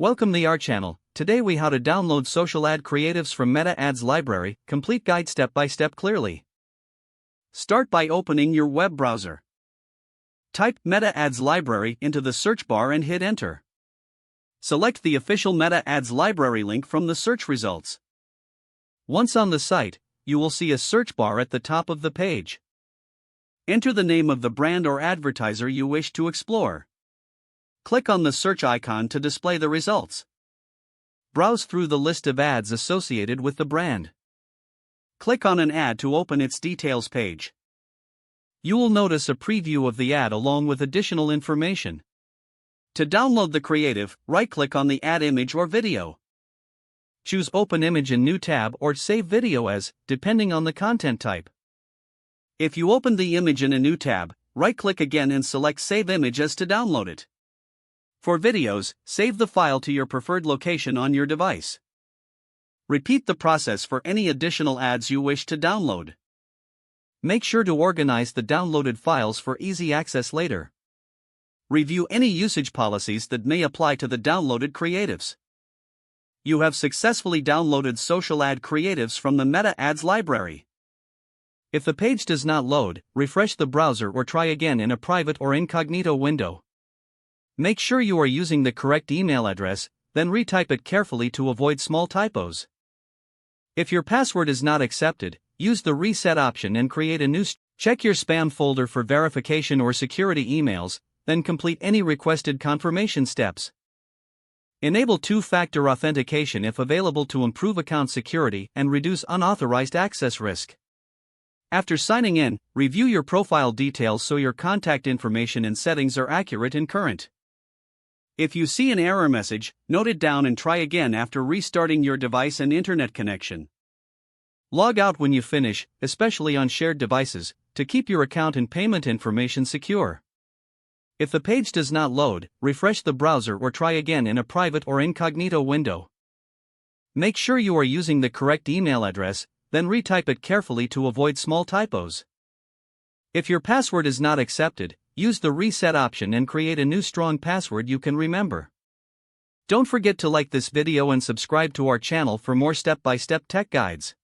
Welcome to our channel. Today we how to download social ad creatives from Meta Ads Library, complete guide step by step clearly. Start by opening your web browser. Type Meta Ads Library into the search bar and hit enter. Select the official Meta Ads Library link from the search results. Once on the site, you will see a search bar at the top of the page. Enter the name of the brand or advertiser you wish to explore. Click on the search icon to display the results. Browse through the list of ads associated with the brand. Click on an ad to open its details page. You will notice a preview of the ad along with additional information. To download the creative, right-click on the ad image or video. Choose Open Image in New tab or Save Video as, depending on the content type. If you open the image in a new tab, right-click again and select Save Image as to download it. For videos, save the file to your preferred location on your device. Repeat the process for any additional ads you wish to download. Make sure to organize the downloaded files for easy access later. Review any usage policies that may apply to the downloaded creatives. You have successfully downloaded social ad creatives from the Meta Ads Library. If the page does not load, refresh the browser or try again in a private or incognito window. Make sure you are using the correct email address, then retype it carefully to avoid small typos. If your password is not accepted, use the reset option and create a new. Check your spam folder for verification or security emails, then complete any requested confirmation steps. Enable two-factor authentication if available to improve account security and reduce unauthorized access risk. After signing in, review your profile details so your contact information and settings are accurate and current. If you see an error message, note it down and try again after restarting your device and internet connection. Log out when you finish, especially on shared devices, to keep your account and payment information secure. If the page does not load, refresh the browser or try again in a private or incognito window. Make sure you are using the correct email address, then retype it carefully to avoid small typos. If your password is not accepted, use the reset option and create a new strong password you can remember. Don't forget to like this video and subscribe to our channel for more step-by-step tech guides.